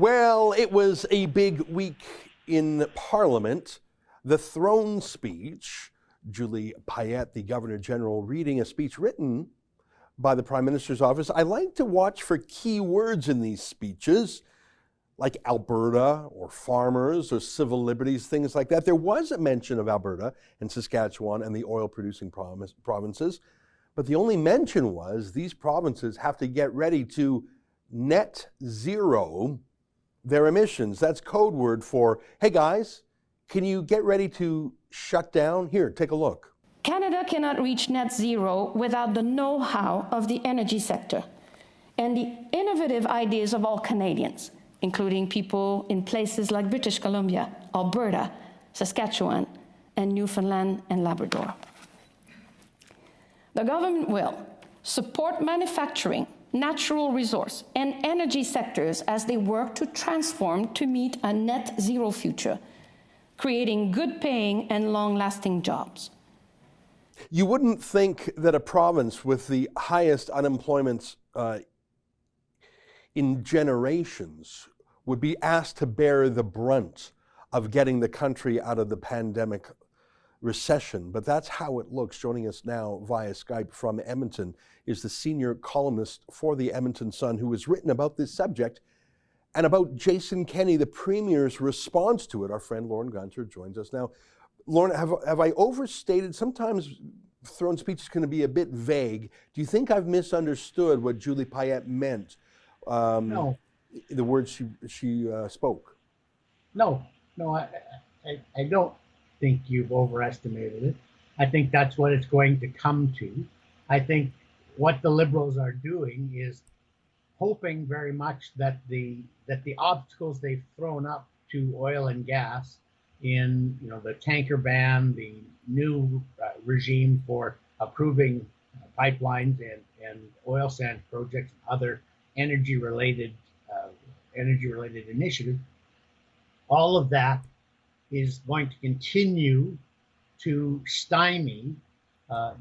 Well, it was a big week in Parliament. The throne speech, Julie Payette, the Governor General, reading a speech written by the Prime Minister's office. I like to watch for key words in these speeches, like Alberta or farmers or civil liberties, things like that. There was a mention of Alberta and Saskatchewan and the oil-producing provinces, but the only mention was these provinces have to get ready to net zero their emissions. That's code word for, hey guys, can you get ready to shut down? Here, take a look. Canada cannot reach net zero without the know-how of the energy sector and the innovative ideas of all Canadians, including people in places like British Columbia, Alberta, Saskatchewan, and Newfoundland and Labrador. The government will support manufacturing, natural resource, and energy sectors as they work to transform to meet a net zero future, creating good-paying and long-lasting jobs. You wouldn't think that a province with the highest unemployment in generations would be asked to bear the brunt of getting the country out of the pandemic recession, but that's how it looks. Joining us now via Skype from Edmonton is the senior columnist for the Edmonton Sun, who has written about this subject and about Jason Kenney, the Premier's response to it. Our friend Lorne Gunter joins us now. Lorne, have I overstated? Sometimes throne speech is going to be a bit vague. Do you think I've misunderstood what Julie Payette meant? No. The words she spoke. No, I don't think you've overestimated it. I think that's what it's going to come to. I think what the Liberals are doing is hoping very much that the obstacles they've thrown up to oil and gas in the tanker ban, the new regime for approving pipelines and oil sands projects, and other energy related initiatives, all of that is going to continue to stymie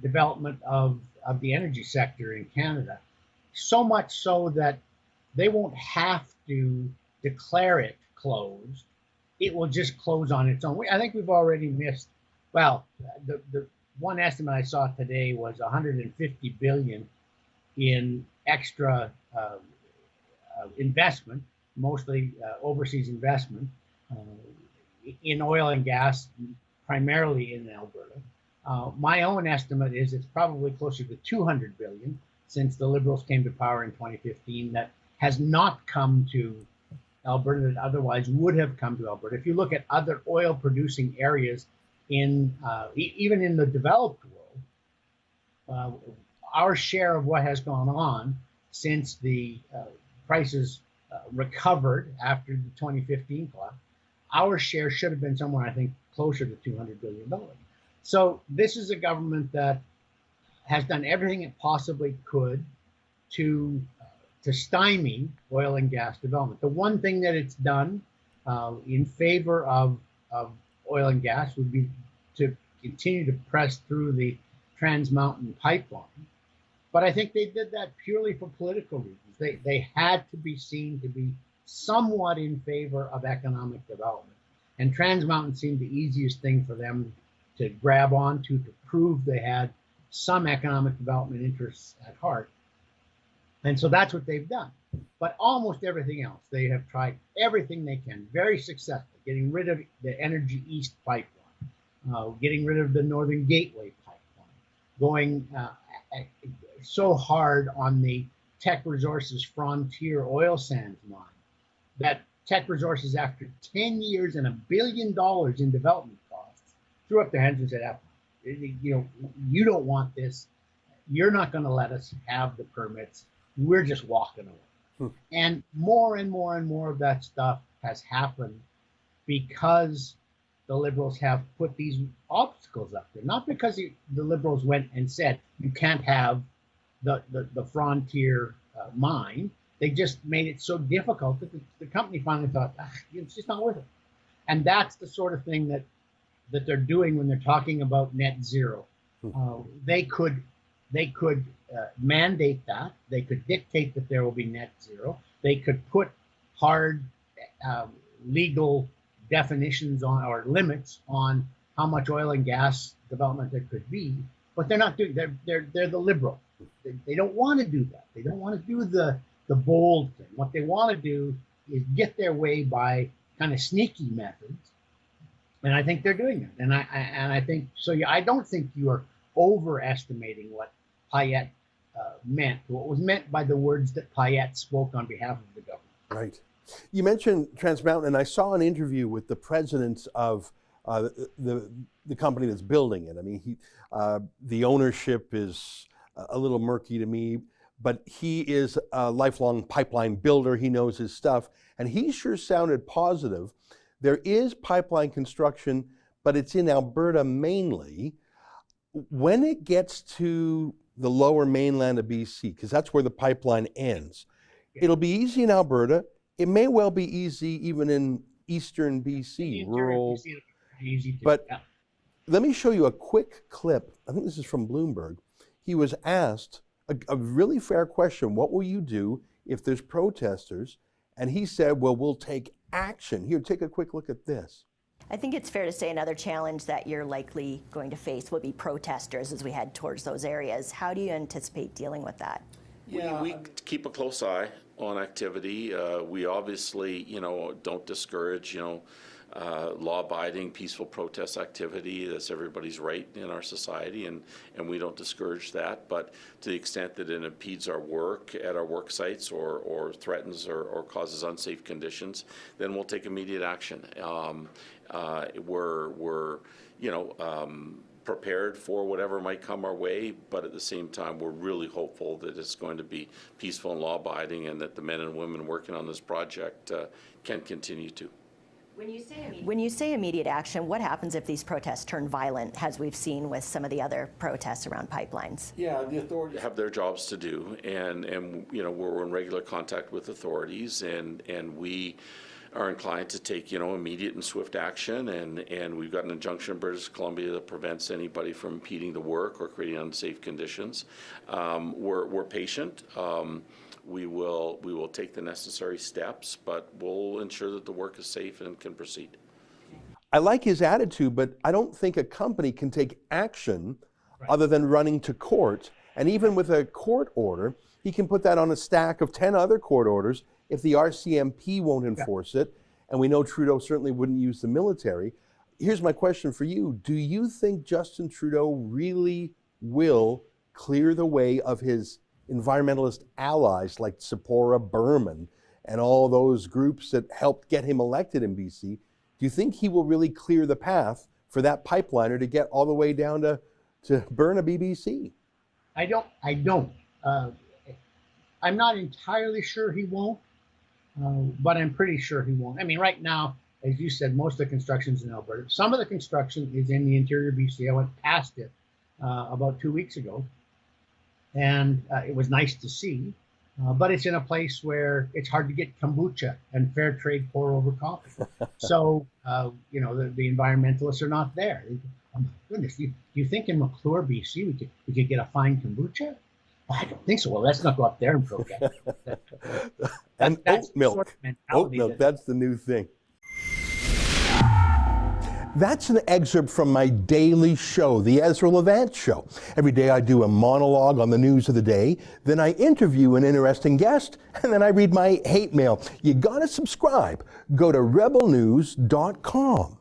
development of the energy sector in Canada. So much so that they won't have to declare it closed. It will just close on its own. I think we've already missed, well, the one estimate I saw today was 150 billion in extra investment, mostly overseas investment, in oil and gas, primarily in Alberta. My own estimate is it's probably closer to 200 billion since the Liberals came to power in 2015 that has not come to Alberta that otherwise would have come to Alberta. If you look at other oil producing areas in even in the developed world, our share of what has gone on since the prices recovered after the 2015 collapse, our share should have been somewhere, I think, closer to $200 billion. So this is a government that has done everything it possibly could to stymie oil and gas development. The one thing that it's done in favor of oil and gas would be to continue to press through the Trans Mountain pipeline. But I think they did that purely for political reasons. They had to be seen to be somewhat in favor of economic development. And Trans Mountain seemed the easiest thing for them to grab onto to prove they had some economic development interests at heart. And so that's what they've done. But almost everything else, they have tried everything they can, very successfully, getting rid of the Energy East pipeline, getting rid of the Northern Gateway pipeline, going so hard on the Teck Resources Frontier oil sands mine that Teck Resources, after 10 years and $1 billion in development costs, threw up their hands and said, you don't want this. You're not going to let us have the permits. We're just walking away. And more of that stuff has happened because the Liberals have put these obstacles up there. Not because the Liberals went and said, you can't have the Frontier mine. They just made it so difficult that the company finally thought, it's just not worth it. And that's the sort of thing that they're doing when they're talking about net zero. They could mandate that. They could dictate that there will be net zero. They could put hard legal definitions on or limits on how much oil and gas development there could be, but they're not doing. They're the liberal. They don't want to do that. They don't want to do the bold thing. What they want to do is get their way by kind of sneaky methods, and I think they're doing it. And I think so. Yeah, I don't think you are overestimating what Payette meant. What was meant by the words that Payette spoke on behalf of the government. Right. You mentioned Trans Mountain, and I saw an interview with the president of the company that's building it. I mean, the ownership is a little murky to me, but he is a lifelong pipeline builder. He knows his stuff, and he sure sounded positive. There is pipeline construction, but it's in Alberta mainly. When it gets to the lower mainland of BC, because that's where the pipeline ends, it'll be easy in Alberta. It may well be easy even in eastern BC, rural. Easy to, but yeah. Let me show you a quick clip. I think this is from Bloomberg. He was asked a really fair question. What will you do if there's protesters? And he said, well, we'll take action. Here, take a quick look at this. I think it's fair to say another challenge that you're likely going to face will be protesters as we head towards those areas. How do you anticipate dealing with that? Yeah, we keep a close eye on activity. We obviously, don't discourage, law-abiding, peaceful protest activity. That's everybody's right in our society, and we don't discourage that. But to the extent that it impedes our work at our work sites or threatens or causes unsafe conditions, then we'll take immediate action. We're prepared for whatever might come our way, but at the same time, we're really hopeful that it's going to be peaceful and law-abiding, and that the men and women working on this project can continue to. When you say immediate action, what happens if these protests turn violent, as we've seen with some of the other protests around pipelines? Yeah, the authorities have their jobs to do, and we're in regular contact with authorities, and we are inclined to take immediate and swift action, and we've got an injunction in British Columbia that prevents anybody from impeding the work or creating unsafe conditions. We're patient. We will take the necessary steps, but we'll ensure that the work is safe and can proceed. I like his attitude, but I don't think a company can take action other than running to court. And even with a court order, he can put that on a stack of 10 other court orders if the RCMP won't enforce it. And we know Trudeau certainly wouldn't use the military. Here's my question for you. Do you think Justin Trudeau really will clear the way of his environmentalist allies like Sephora Berman and all those groups that helped get him elected in BC? Do you think he will really clear the path for that pipeliner to get all the way down to Burnaby, BC? I don't. I'm not entirely sure he won't, but I'm pretty sure he won't. I mean, right now, as you said, most of the construction's in Alberta. Some of the construction is in the interior BC. I went past it about 2 weeks ago, and it was nice to see. But it's in a place where it's hard to get kombucha and fair trade pour over coffee. So, the environmentalists are not there. Oh my goodness, do you think in McClure, BC, we could get a fine kombucha? Well, I don't think so. Well, let's not go up there and protest. And oat milk. Sort of Oat milk, that's the new thing. That's an excerpt from my daily show, The Ezra Levant Show. Every day I do a monologue on the news of the day, then I interview an interesting guest, and then I read my hate mail. You gotta subscribe. Go to rebelnews.com.